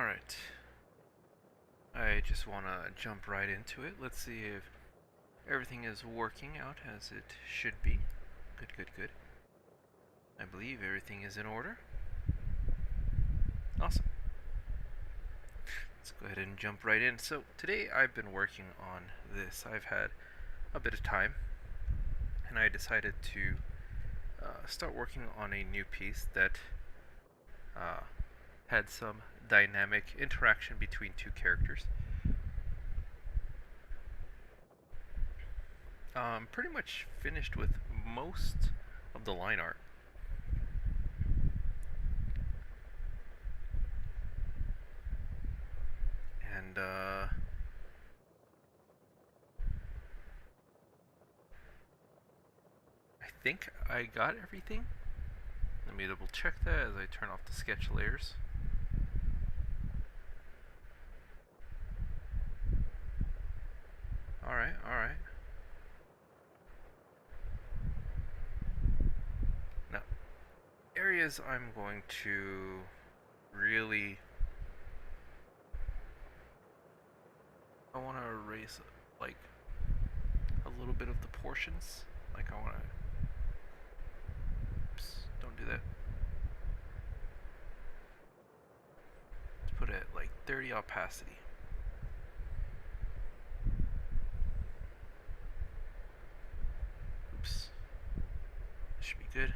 Alright, I just want to jump right into it. Let's see if everything is working out as it should be. Good. I believe everything is in order. Awesome. Let's go ahead and jump right in. So today I've been working on this. I've had a bit of time, and I decided to start working on a new piece that had some dynamic interaction between two characters. Pretty much finished with most of the line art. And I think I got everything. Let me double check that as I turn off the sketch layers. Alright. Now, areas I'm going to really... I want to erase, like, a little bit of the portions. Like, I want to... Oops, don't do that. Let's put it at, like, 30 opacity. Oops. Should be good.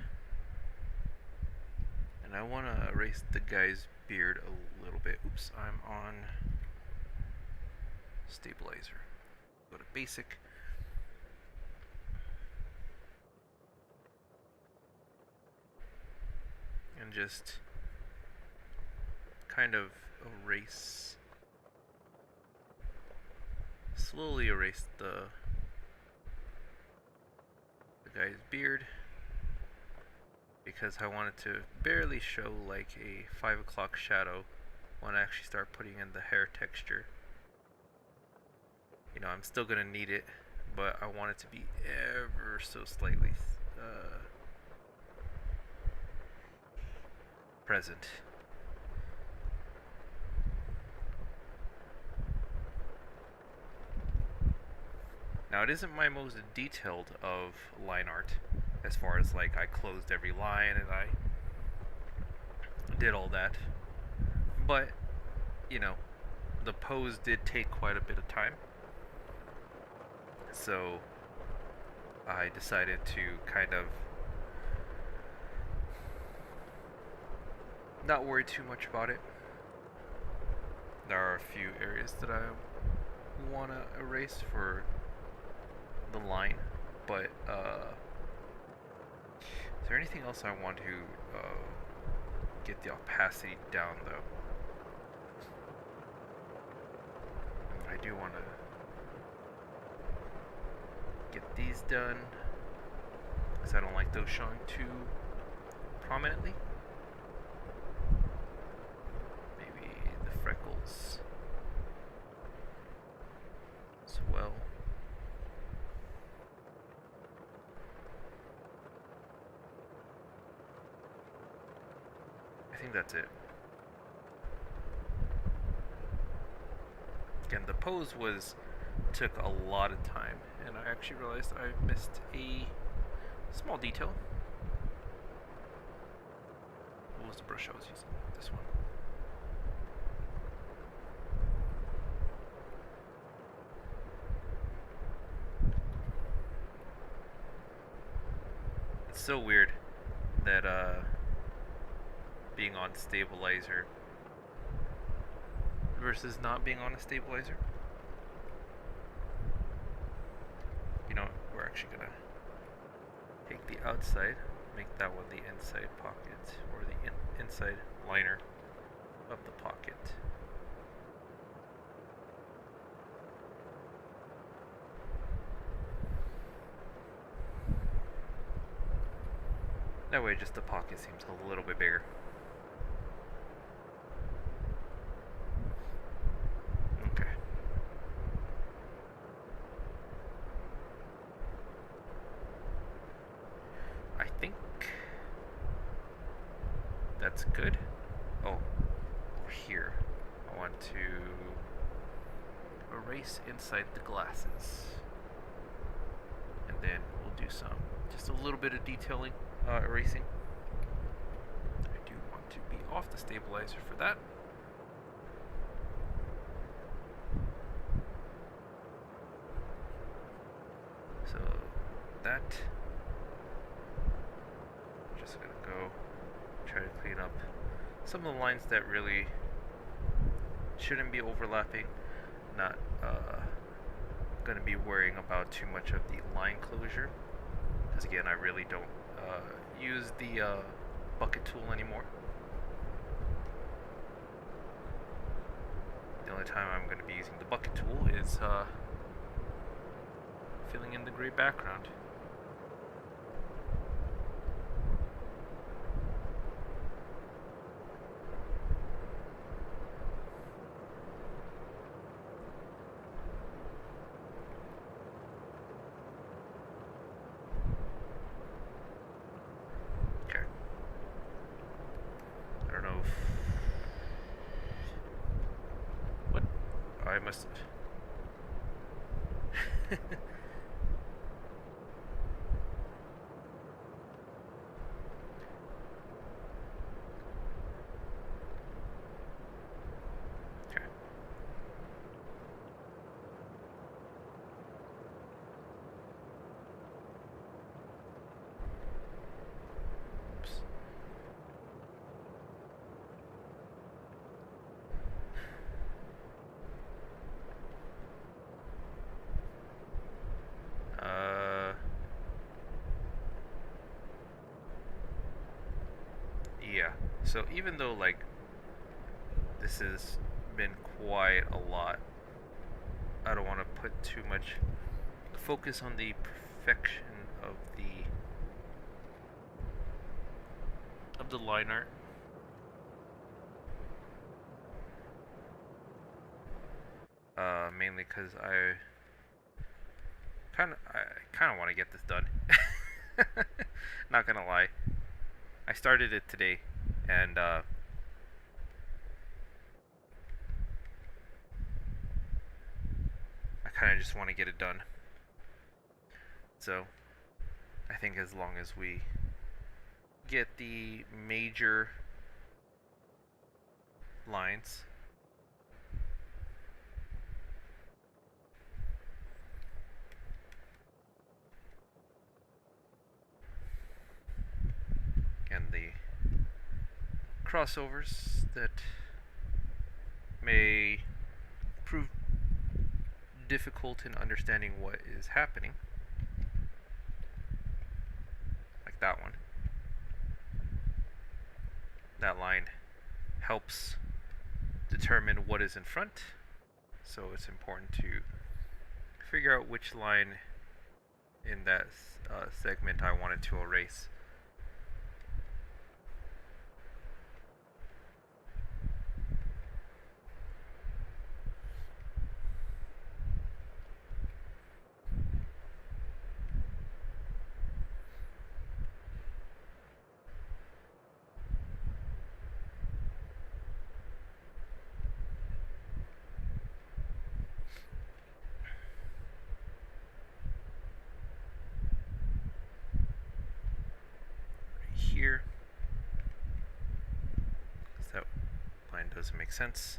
And I want to erase the guy's beard a little bit. Oops, I'm on stabilizer. Go to basic. And just kind of slowly erase the guy's beard, because I want it to barely show like a 5 o'clock shadow when I actually start putting in the hair texture. You know, I'm still gonna need it, but I want it to be ever so slightly present. Now, it isn't my most detailed of line art, as far as like I closed every line and I did all that, but you know, the pose did take quite a bit of time, so I decided to kind of not worry too much about it. There are a few areas that I want to erase for the line, but is there anything else I want to get the opacity down though? I do want to get these done, because I don't like those showing too prominently. Maybe the freckles as well. I think that's it. Again, the pose took a lot of time, and I actually realized I missed a small detail. What was the brush I was using? This one. It's so weird that being on stabilizer versus not being on a stabilizer. You know, we're actually gonna take the outside, make that one the inside pocket, or the inside liner of the pocket. That way just the pocket seems a little bit bigger. Okay. I think that's good. Oh, over here. want to erase inside the glasses. And then we'll do just a little bit of detailing, erasing. I do want to be off the stabilizer for that. So that, I'm just gonna go try to clean up some of the lines that really shouldn't be overlapping. Not gonna be worrying about too much of the line closure, because again, I really don't use the bucket tool anymore. The only time I'm going to be using the bucket tool is filling in the gray background. Okay. I don't know if... What? I must... Yeah, so even though, like, this has been quite a lot, I don't want to put too much focus on the perfection of the line art. Mainly because I kind of want to get this done. Not gonna lie, I started it today, and I kind of just want to get it done. So I think as long as we get the major lines and the crossovers that may prove difficult in understanding what is happening, like that one. That line helps determine what is in front, so it's important to figure out which line in that segment I wanted to erase. Here, that line doesn't make sense.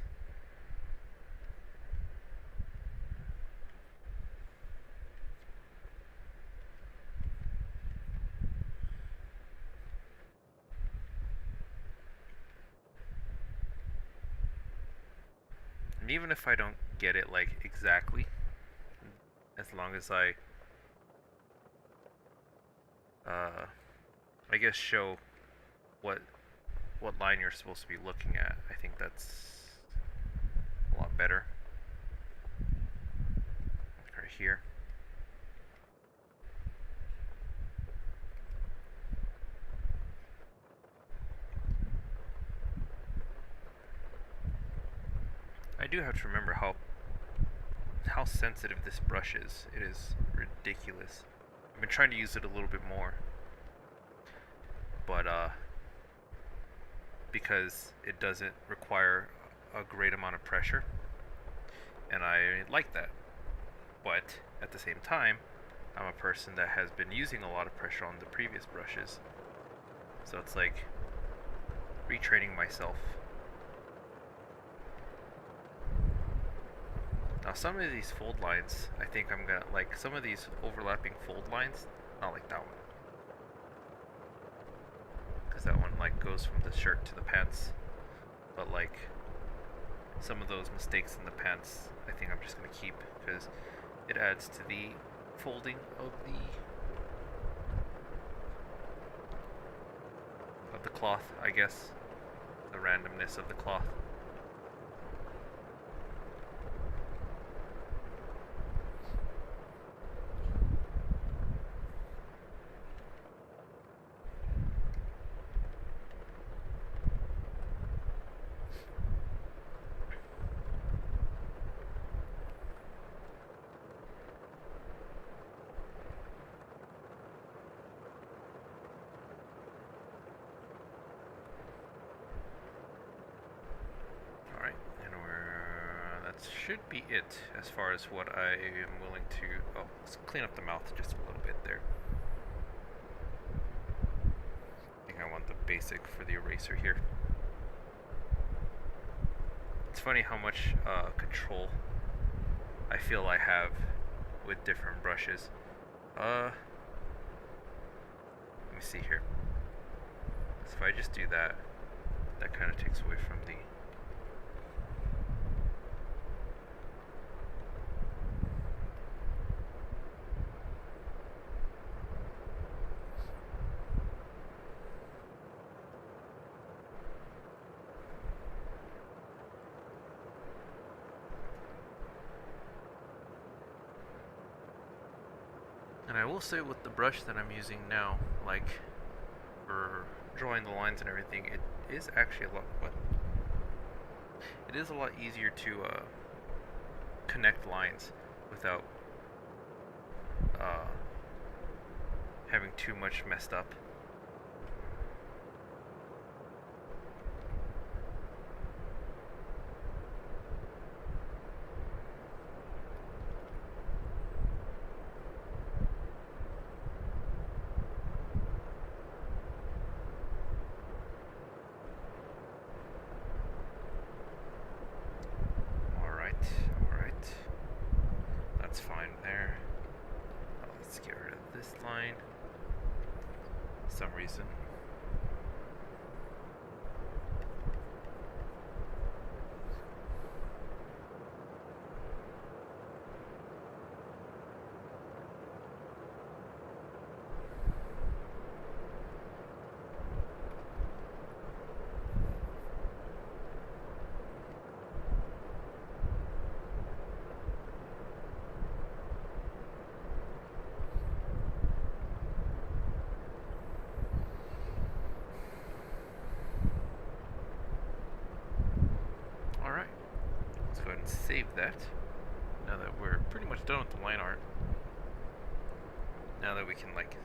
And even if I don't get it like exactly, as long as I guess show what line you're supposed to be looking at, I think that's a lot better. Like right here. I do have to remember how sensitive this brush is. It is ridiculous. I've been trying to use it a little bit more, but because it doesn't require a great amount of pressure, and I like that. But at the same time, I'm a person that has been using a lot of pressure on the previous brushes, so it's like retraining myself. Now some of these fold lines, I think I'm gonna like some of these overlapping fold lines, not like that one. Because that one like goes from the shirt to the pants. But like some of those mistakes in the pants, I think I'm just gonna keep because it adds to the folding of the cloth, I guess. The randomness of the cloth. Should be it as far as what I am willing to. Oh, let's clean up the mouth just a little bit there. I think I want the basic for the eraser here. It's funny how much control I feel I have with different brushes. Let me see here. So if I just do that, that kind of takes away from the. And I will say with the brush that I'm using now, like for drawing the lines and everything, it is actually it is a lot easier to connect lines without having too much messed up. That's fine there. Let's get rid of this line for some reason. Save that. Now that we're pretty much done with the line art. Now that we can like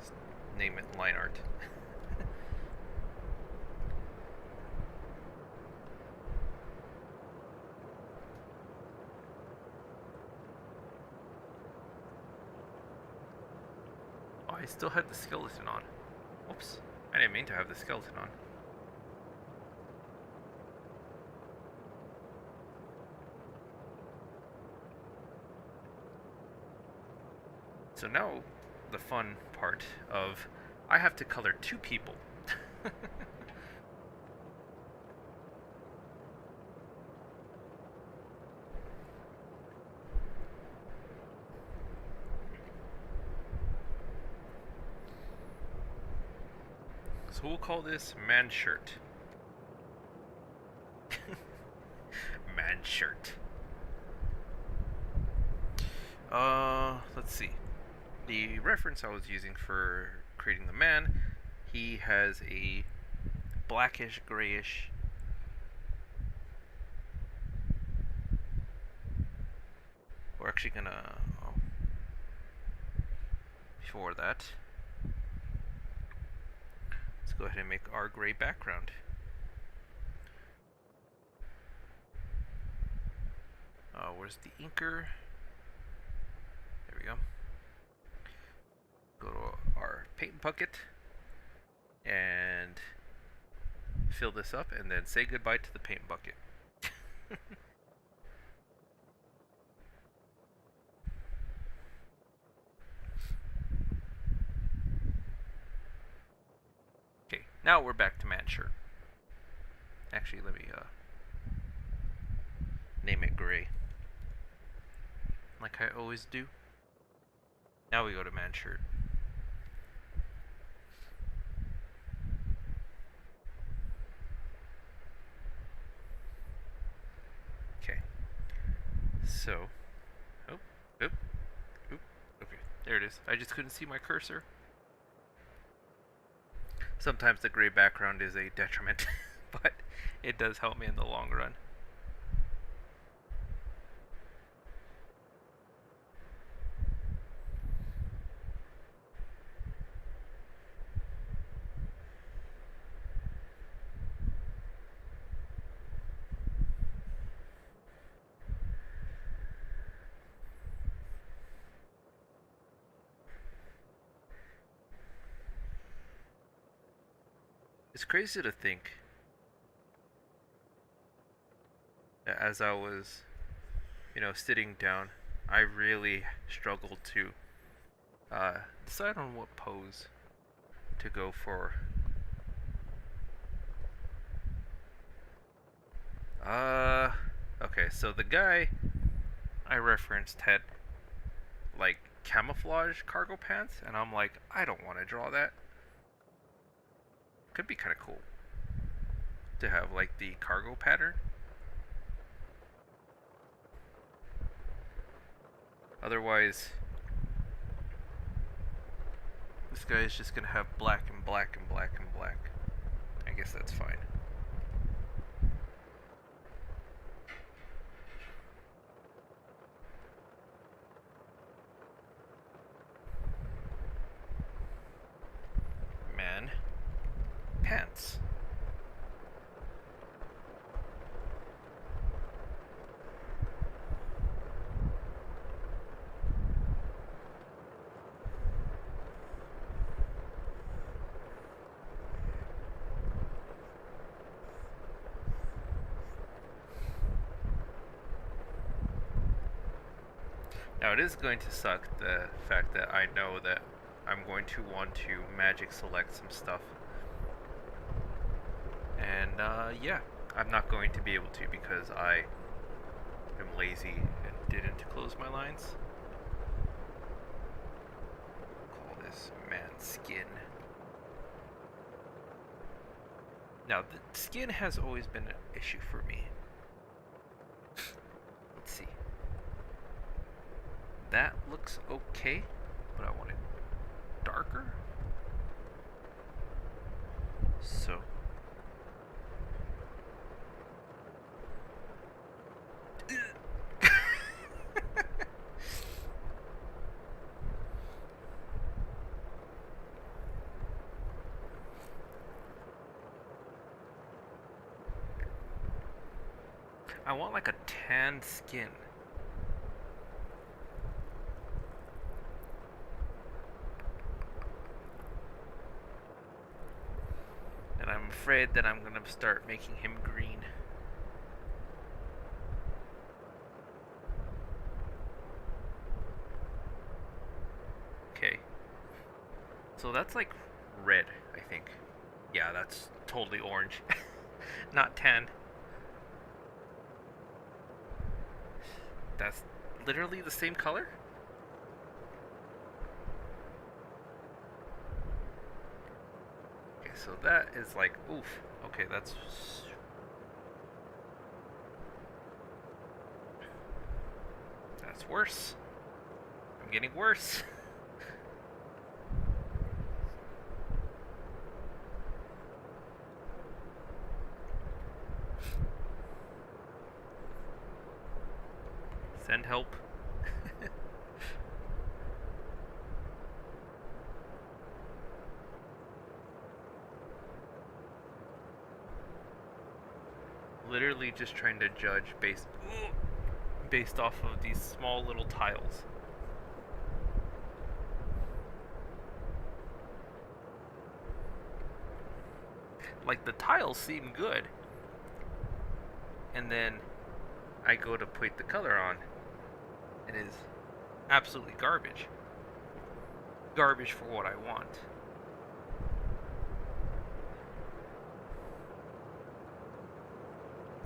name it line art. Oh, I still had the skeleton on. Whoops. I didn't mean to have the skeleton on. So now, the fun part of, I have to color two people. So we'll call this man shirt. Man shirt. Let's see. The reference I was using for creating the man, he has a blackish, grayish we're actually gonna before that, let's go ahead and make our gray background. Where's the inker? There we go. Go to our paint bucket and fill this up, and then say goodbye to the paint bucket. Okay, now we're back to man shirt. Actually, let me name it gray, like I always do. Now we go to man shirt. Okay. So, oh, okay, there it is. I just couldn't see my cursor. Sometimes the gray background is a detriment, but it does help me in the long run. It's crazy to think that as I was, sitting down, I really struggled to decide on what pose to go for. Okay, so the guy I referenced had like camouflage cargo pants, and I'm like, I don't want to draw that. Could be kind of cool to have like the cargo pattern. Otherwise, this guy is just gonna have black and black and black and black. I guess that's fine. Man. Pants. Now it is going to suck the fact that I know that I'm going to want to magic select some stuff. And yeah, I'm not going to be able to because I am lazy and didn't close my lines. Call this man skin. Now the skin has always been an issue for me. Let's see. That looks okay, but I want it darker. So I want like a tan skin. And I'm afraid that I'm gonna start making him green. Okay. So that's like red, I think. Yeah, that's totally orange. Not tan. That's literally the same color? Okay, so that is like, oof. Okay, that's worse. I'm getting worse. Send help. Literally just trying to judge based off of these small little tiles. Like, the tiles seem good, and then I go to put the color on, and it is absolutely garbage. Garbage for what I want.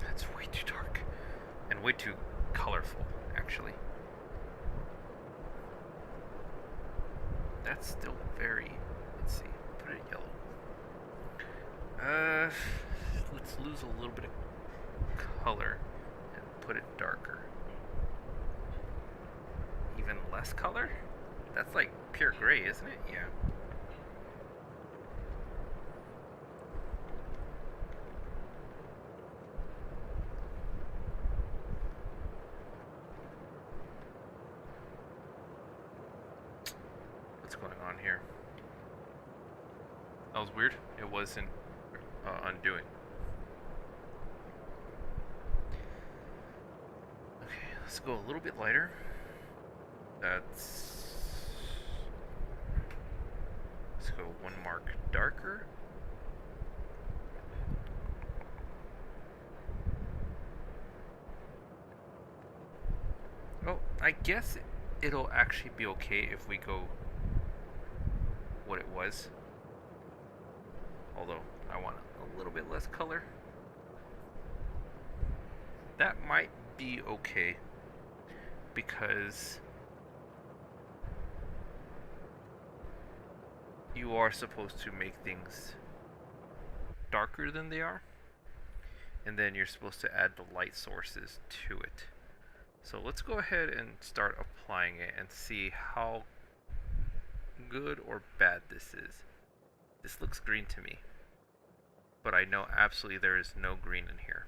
That's way too dark. And way too colorful, actually. That's still very... Let's see. Put it yellow. Let's lose a little bit of color and put it darker. Even less color? That's like pure gray, isn't it? Yeah. What's going on here? That was weird. It wasn't undoing. Okay, let's go a little bit lighter. Let's go one mark darker. Oh, I guess it'll actually be okay if we go what it was. Although I want a little bit less color. That might be okay because you are supposed to make things darker than they are, and then you're supposed to add the light sources to it. So let's go ahead and start applying it and see how good or bad this is. This looks green to me, but I know absolutely there is no green in here.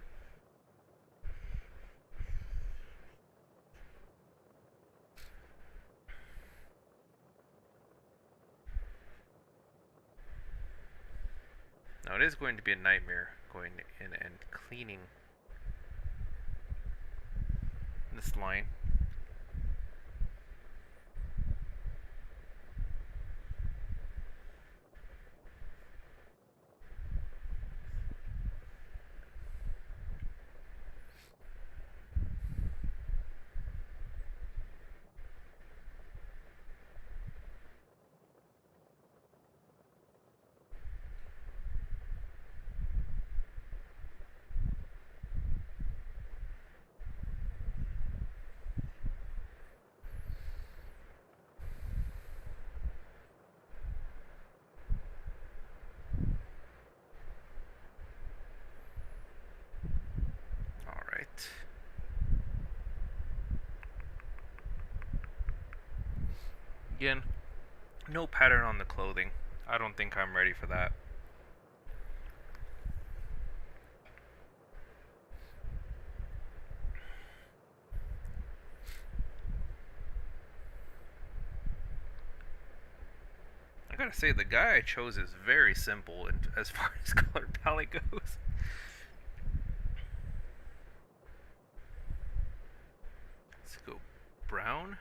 Now it is going to be a nightmare going in and cleaning this line. Again, no pattern on the clothing. I don't think I'm ready for that. I gotta say, the guy I chose is very simple as far as color palette goes. Let's go brown.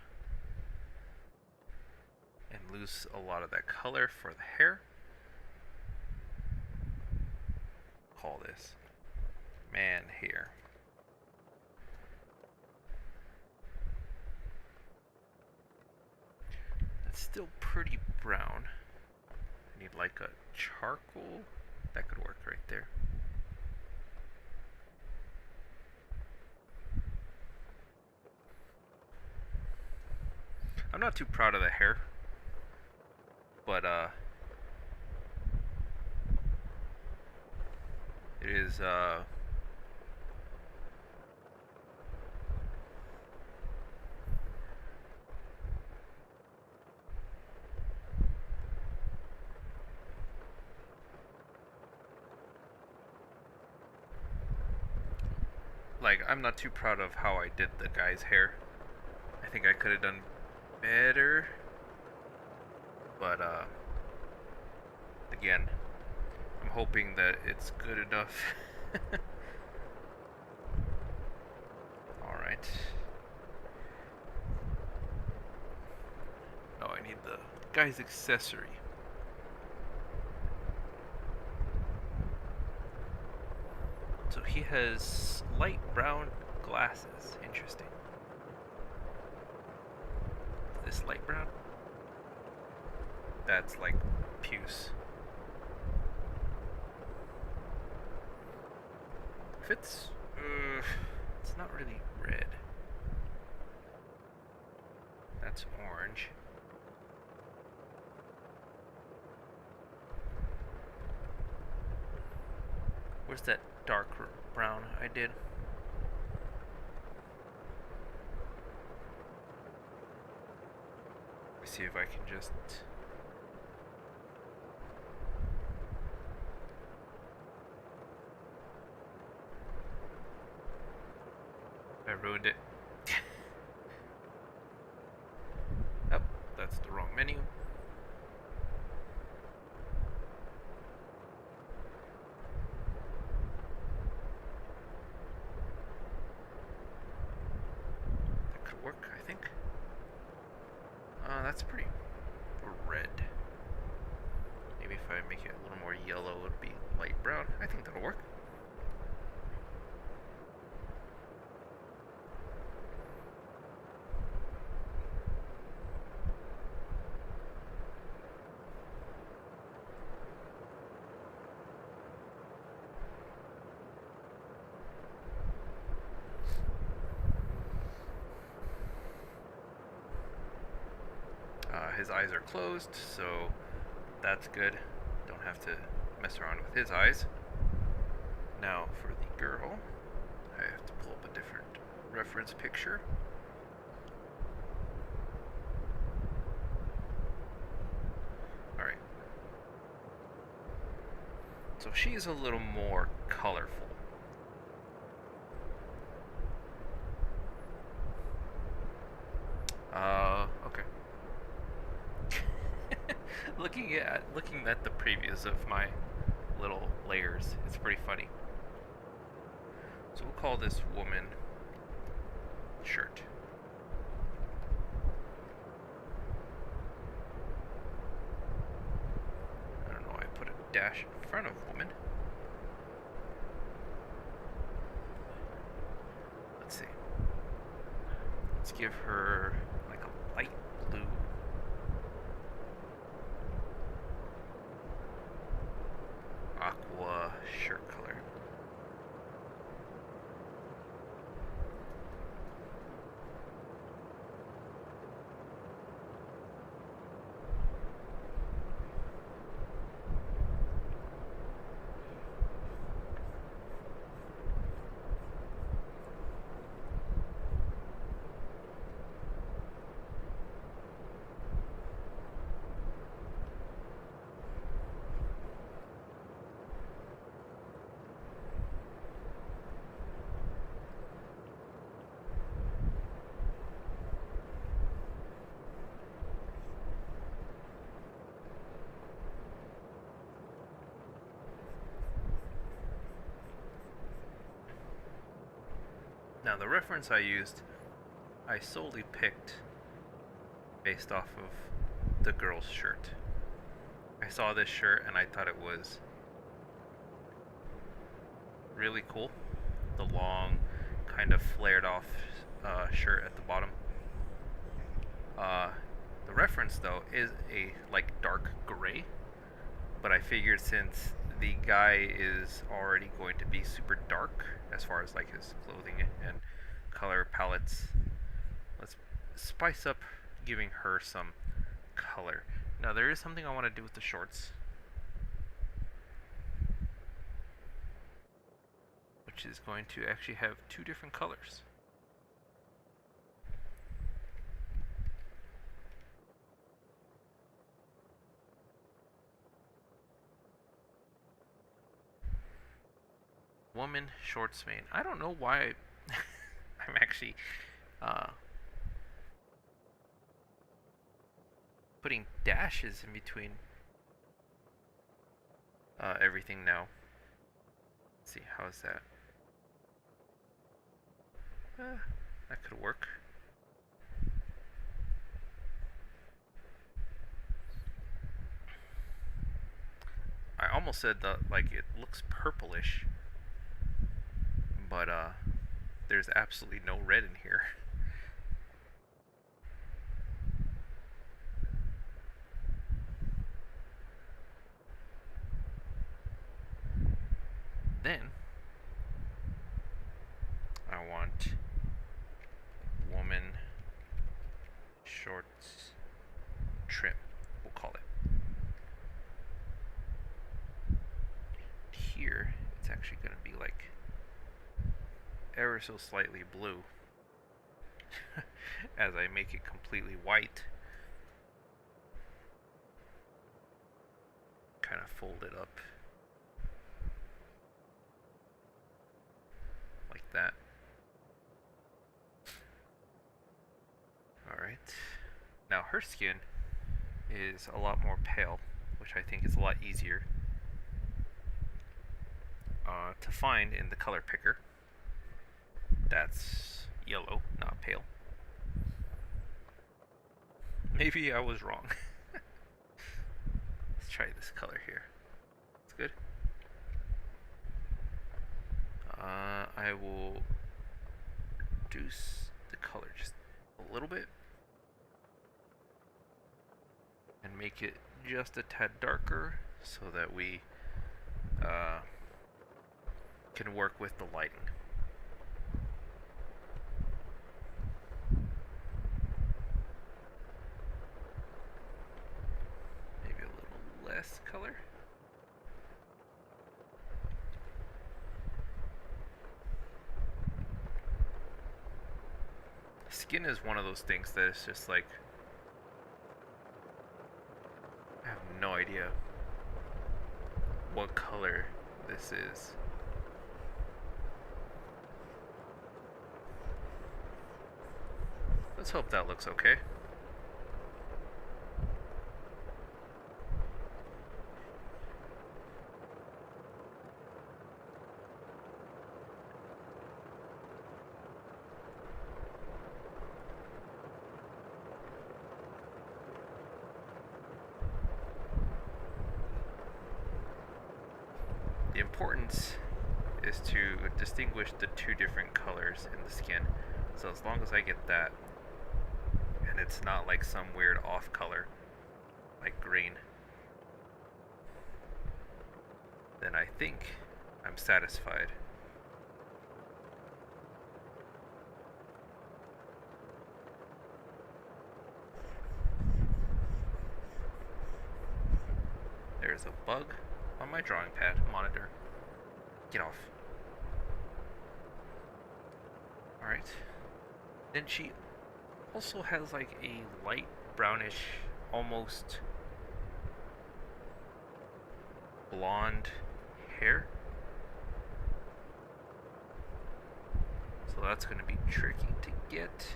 And lose a lot of that color for the hair. Call this man hair. It's still pretty brown. I need like a charcoal. That could work right there. I'm not too proud of the hair. But it is like, I'm not too proud of how I did the guy's hair. I think I could have done better. But, again, I'm hoping that it's good enough. Alright. guy's accessory. So he has light brown glasses. Interesting. Is this light brown? That's like puce. If it's not really red. That's orange. Where's that dark brown I did? Let me see if I can just... I ruined it. Oh, that's the wrong menu. That could work, I think. That's pretty red. Maybe if I make it a little more yellow, it would be light brown. I think that'll work. His eyes are closed, so that's good. Don't have to mess around with his eyes. Now for the girl, I have to pull up a different reference picture. Alright. So she's a little more colorful. Okay. Looking at the previews of my little layers, it's pretty funny. So we'll call this woman shirt. I don't know why I put a dash in front of woman. Let's see. Let's give her like a light blue. Aqua shirt color. Now the reference I used, I solely picked based off of the girl's shirt. I saw this shirt and I thought it was really cool. The long, kind of flared off shirt at the bottom. The reference though is a like dark gray, but I figured since the guy is already going to be super dark as far as like his clothing and color palettes, let's spice up giving her some color. Now there is something I want to do with the shorts, which is going to actually have two different colors. Woman shorts main. I don't know why I'm actually putting dashes in between everything now. Let's see, how is that? That could work. almost said that like it looks purplish, but there's absolutely no red in here. Then I want woman shorts trim, we'll call it. Here, it's actually going to be like ever so slightly blue as I make it completely white. Kind of fold it up like that. Alright. Now her skin is a lot more pale, which I think is a lot easier to find in the color picker. That's yellow, not pale. Maybe I was wrong. Let's try this color here. It's good. I will reduce the color just a little bit and make it just a tad darker so that we can work with the lighting. Maybe a little less color. Skin is one of those things that is just like, I have no idea what color this is. Let's hope that looks okay. The importance is to distinguish the two different colors in the skin. So as long as I get that, and it's not like some weird off color, like green, then I think I'm satisfied. There's a bug on my drawing pad monitor. Get off. Alright. Then she also has like a light brownish, almost blonde hair. So that's going to be tricky to get.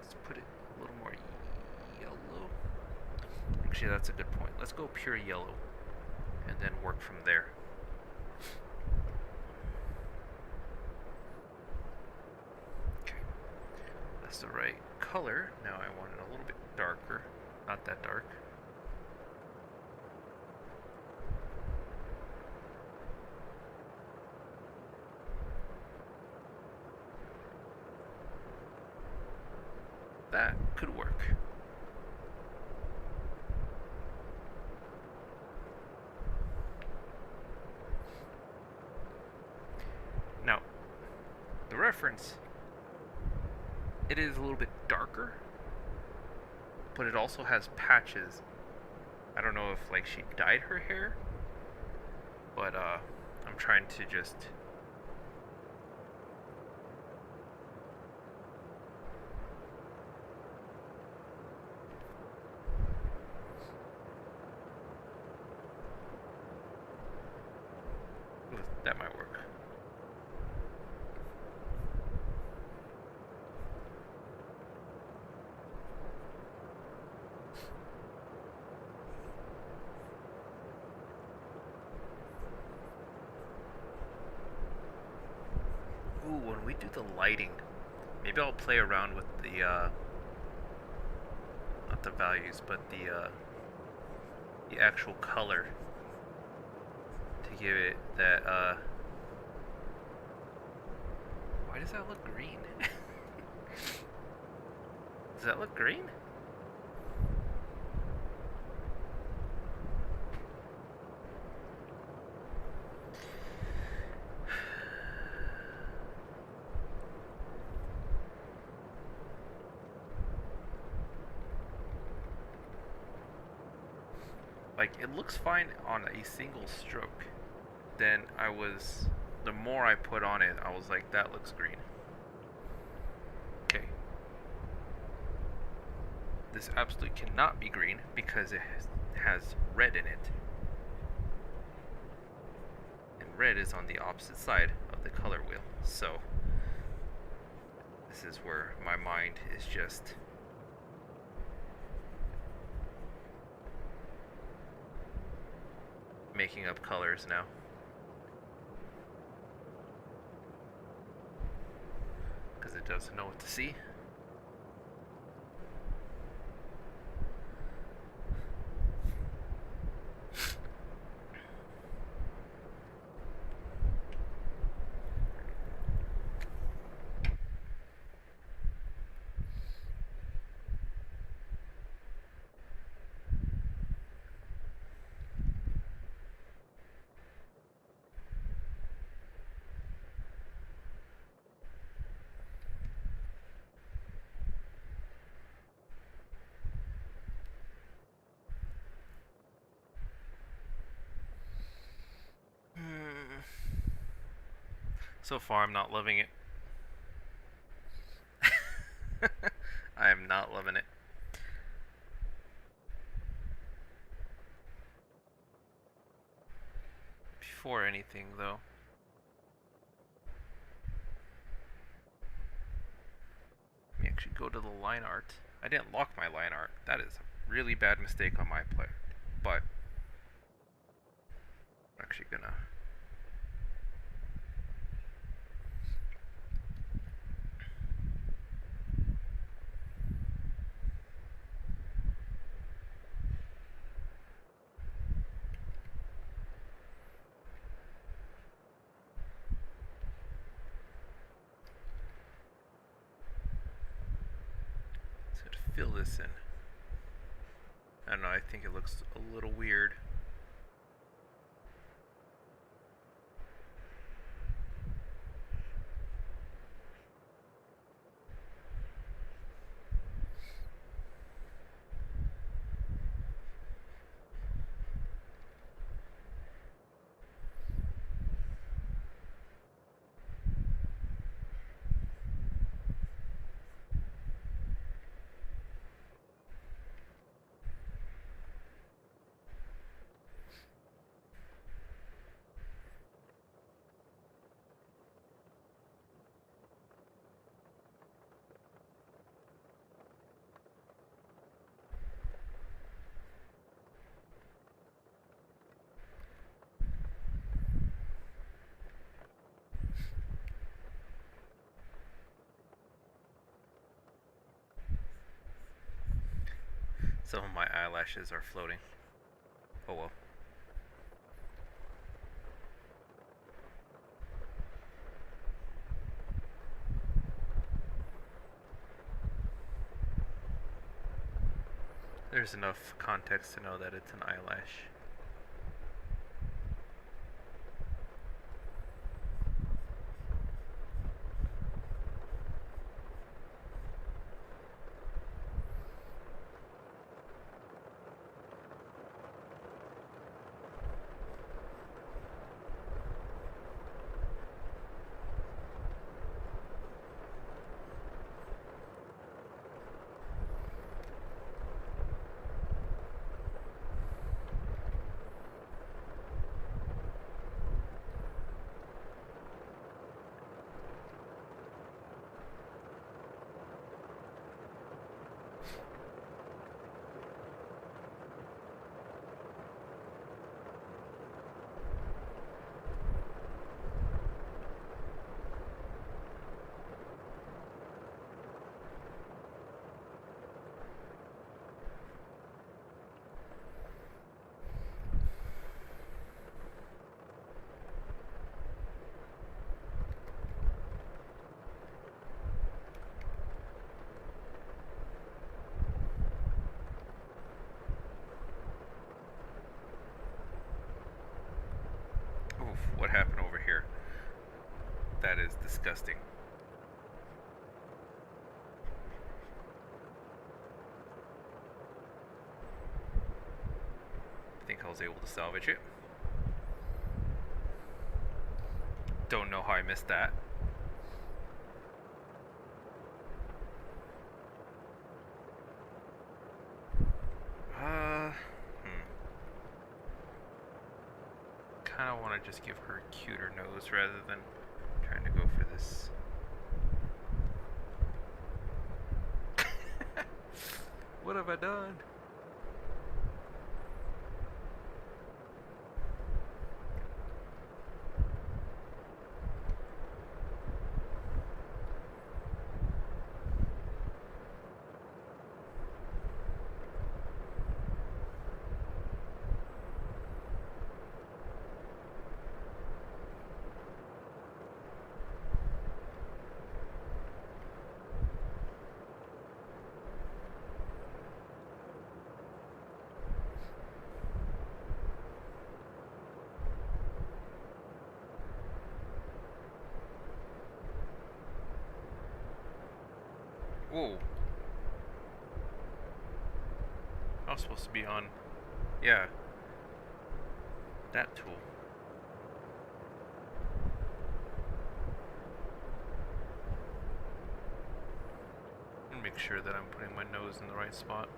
Let's put it a little more yellow. Actually, that's a good point. Let's go pure yellow and then work from there. The right color. Now I want it a little bit darker, not that dark. That could work. Now, the reference, it is a little bit darker, but it also has patches. I don't know if like she dyed her hair, but I'm trying to just that might work. Ooh, when we do the lighting, maybe I'll play around with the not the values, but the actual color to give it that. Why does that look green? Does that look green? Like, it looks fine on a single stroke. Then the more I put on it, I was like, that looks green. Okay. This absolutely cannot be green because it has red in it. And red is on the opposite side of the color wheel. So, this is where my mind is just making up colors now. Because it doesn't know what to see. So far, I'm not loving it. I am not loving it. Before anything, though, let me actually go to the line art. I didn't lock my line art. That is a really bad mistake on my part. But I'm actually gonna. So to fill this in. I don't know, I think it looks a little weird. Some of my eyelashes are floating. Oh well. There's enough context to know that it's an eyelash. what happened over here. That is disgusting. I think I was able to salvage it. Don't know how I missed that. Kind of want to just give her a cuter nose rather than trying to go for this. What have I done? Whoa. I was supposed to be on... Yeah. That tool. And make sure that I'm putting my nose in the right spot.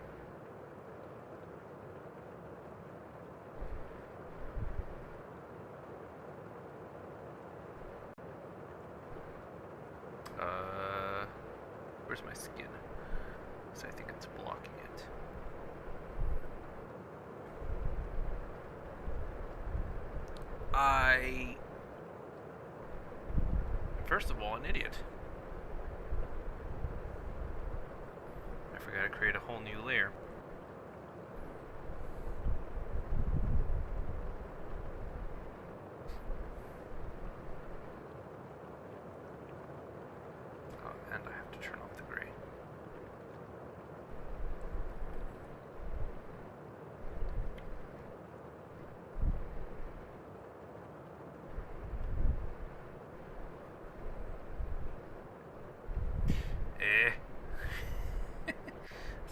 Where's my skin? So I think it's blocking it. First of all, an idiot. I forgot to create a whole new layer. And I have to turn off the gray.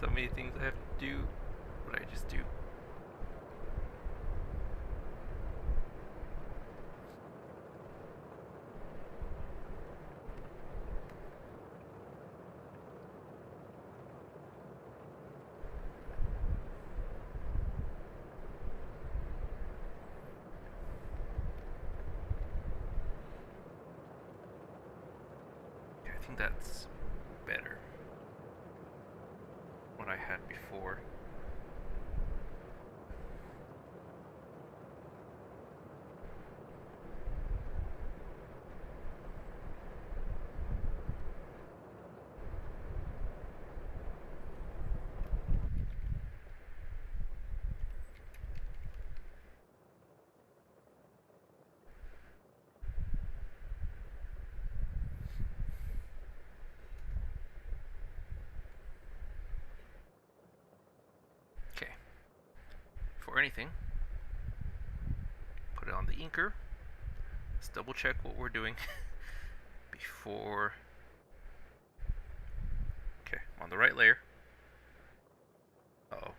So many things I have to do, but I just do. Okay, I think that's better. What I had before. For anything, put it on the inker. Let's double check what we're doing before. Okay, I'm on the right layer. Uh-oh.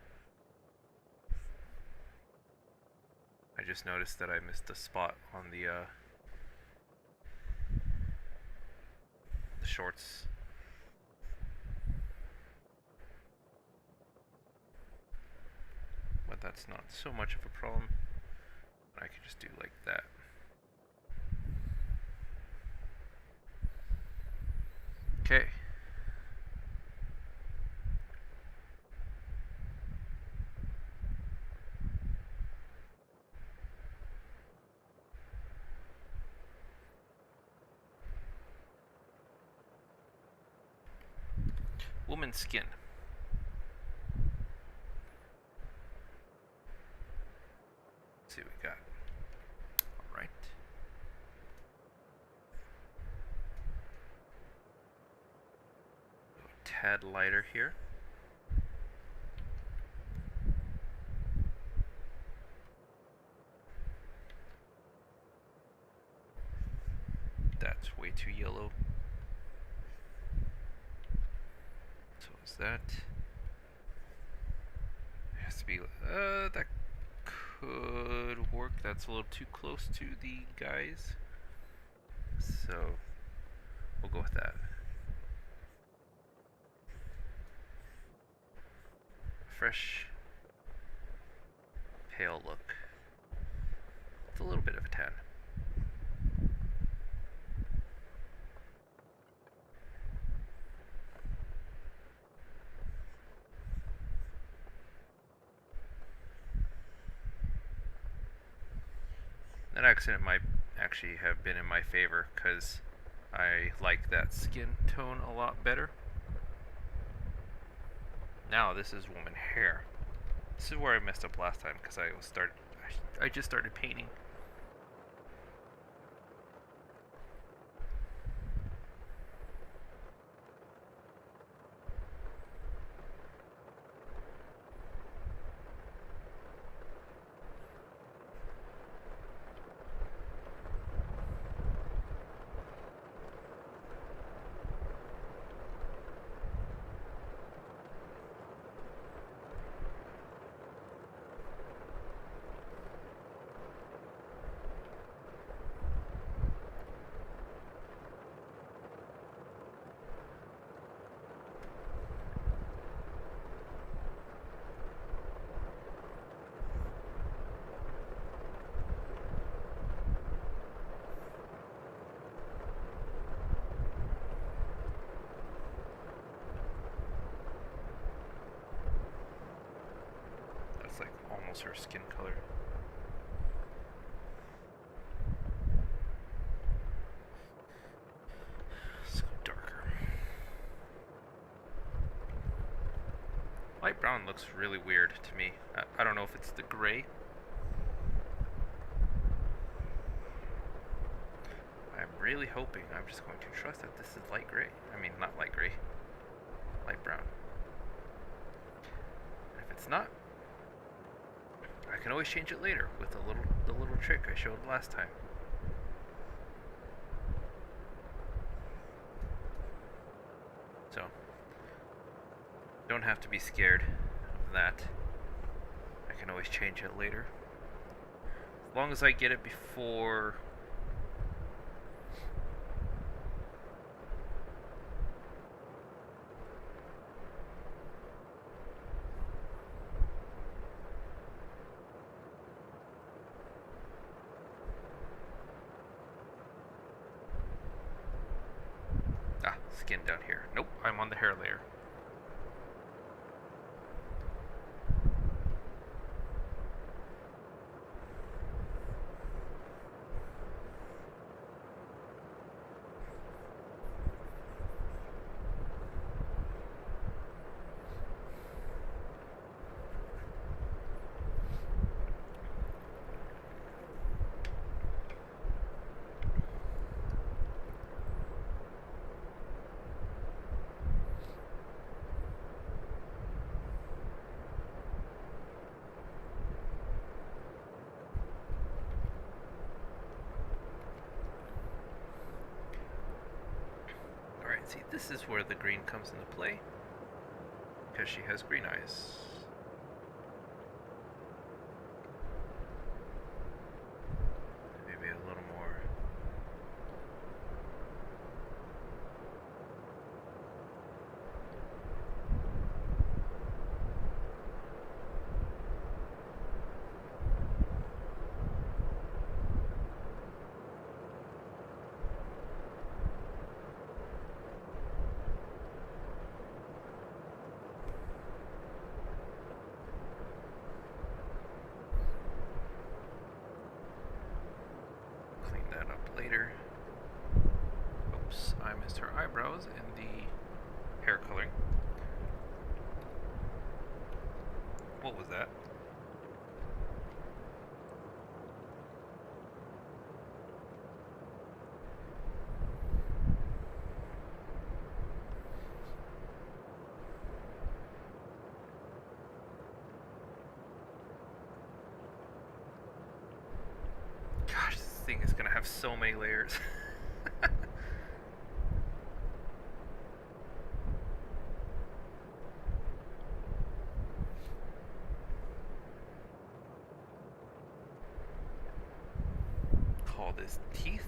I just noticed that I missed a spot on the shorts. But that's not so much of a problem. I could just do like that. Okay. Woman's skin. Let's see what we got. Alright. A tad lighter here. It's way too yellow. So is that? It has to be. That could work. That's a little too close to the guys. So we'll go with that. Fresh, pale look. It's a little bit of a tan. That accent might actually have been in my favor because I like that skin tone a lot better. Now this is woman hair. This is where I messed up last time because I just started painting. Like almost her skin color. Let's go darker. Light brown looks really weird to me. I don't know if it's the gray. I'm really hoping, I'm just going to trust that this is light gray. I mean, not light gray. Light brown. And if it's not, I can always change it later with the little trick I showed last time. So, don't have to be scared of that. I can always change it later. As long as I get it before... skin down here. Nope, I'm on the hair layer. See, this is where the green comes into play, because she has green eyes. Maybe a little more. Later. Oops, I missed her eyebrows and the hair coloring. What was that? Gosh, this thing is gonna have so many layers. call this? Teeth?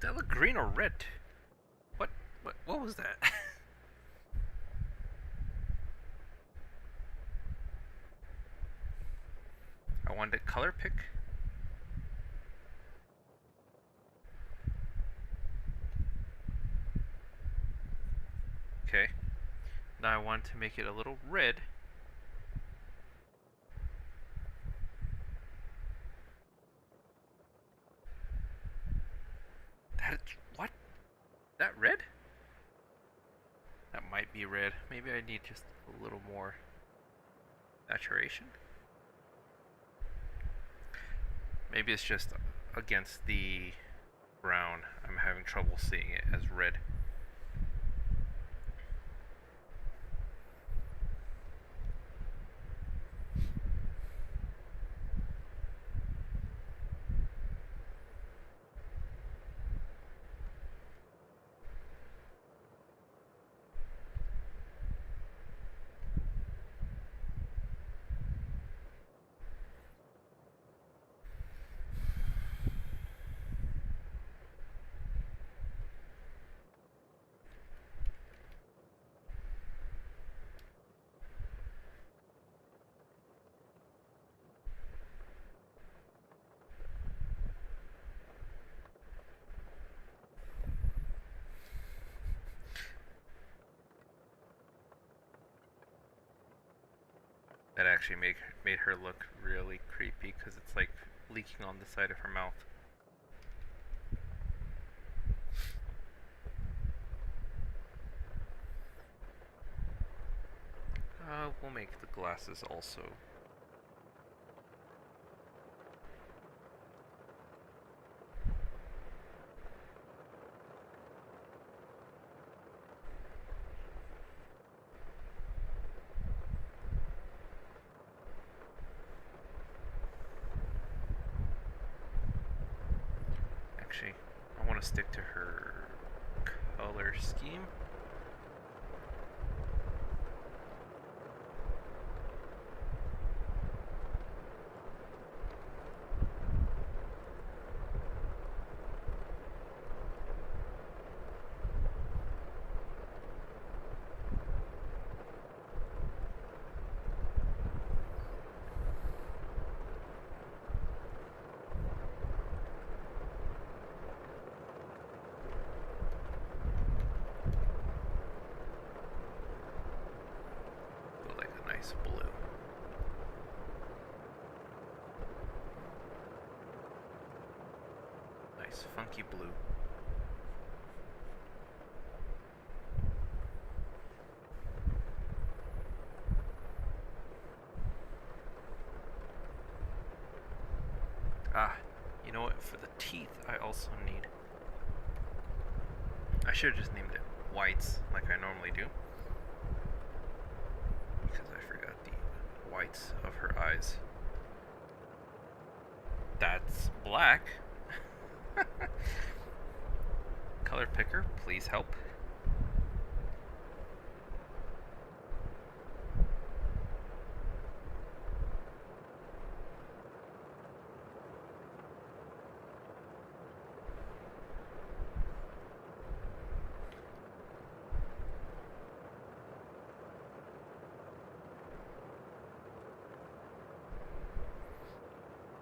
That look green or red? What? What was that? I wanted to color pick. Okay. Now I want to make it a little red. What? That red? That might be red. Maybe I need just a little more saturation. Maybe it's just against the brown. I'm having trouble seeing it as red. That actually made her look really creepy because it's like leaking on the side of her mouth. We'll make the glasses also. Actually, I want to stick to her color scheme. Blue. Nice funky blue. Ah, you know what? For the teeth, I also need... I should have just named it whites, like I normally do. Because I forgot the whites of her eyes. That's black. Color picker, please help.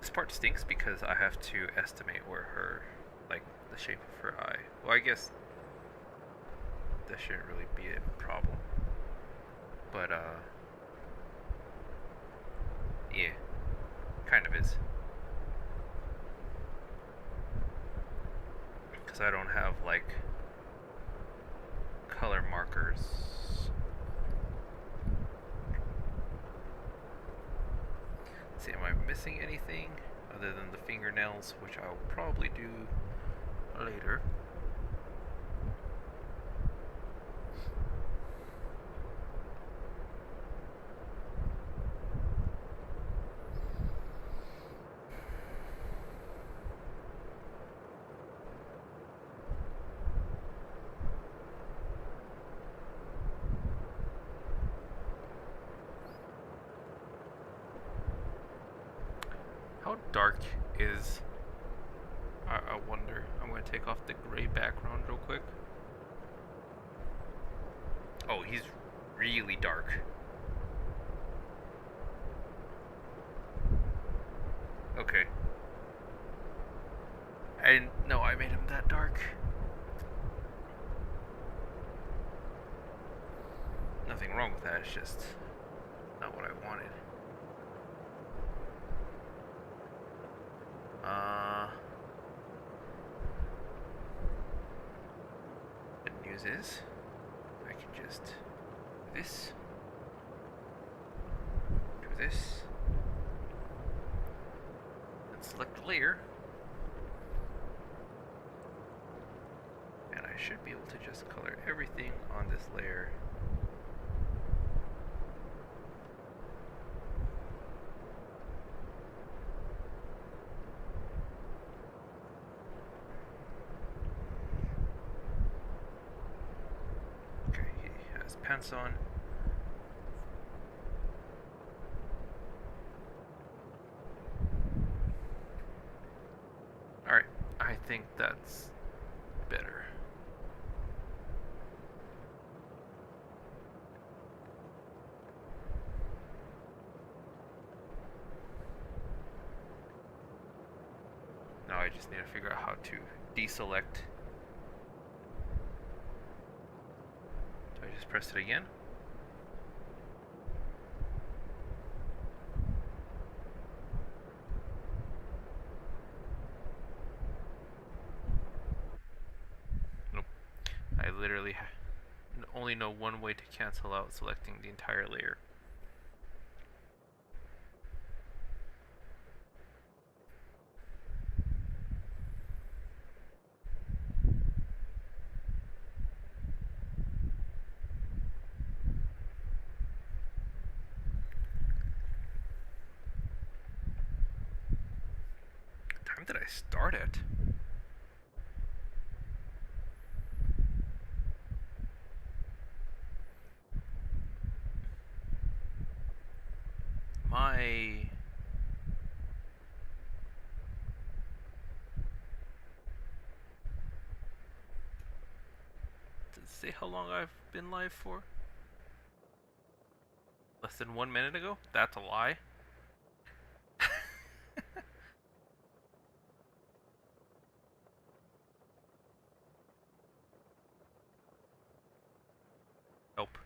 This part stinks because I have to estimate where her, like, the shape of her eye. Well, I guess that shouldn't really be a problem. But, yeah, kind of is. Because I don't have, like, color markers. Let's see, am I missing anything other than the fingernails, which I'll probably do later. How dark is... I wonder. I'm going to take off the gray background real quick. Oh, he's really dark. Okay. I didn't know I made him that dark. Nothing wrong with that, it's just not what I wanted. Good news is, I can just do this, do this, and select layer, and I should be able to just color everything on this layer. Pants on. Alright, I think that's better. Now I just need to figure out how to deselect. Just press it again. Nope. I literally only know one way to cancel out selecting the entire layer. Did I start it? My... Does it say how long I've been live for? Less than 1 minute ago? That's a lie. Nope.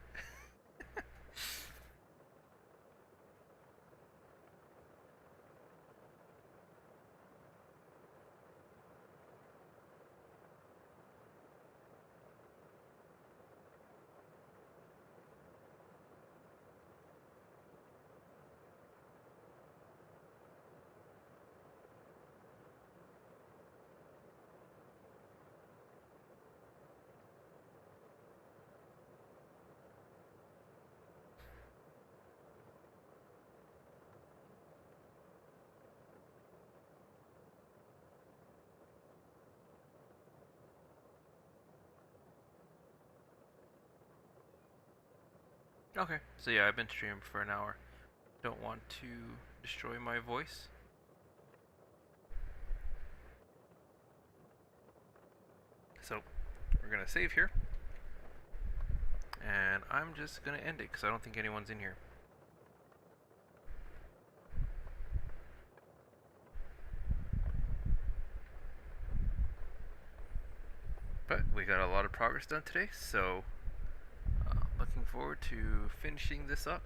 Okay, so yeah, I've been streaming for an hour. Don't want to destroy my voice. So, we're gonna save here. And I'm just gonna end it because I don't think anyone's in here. But we got a lot of progress done today, so looking forward to finishing this up.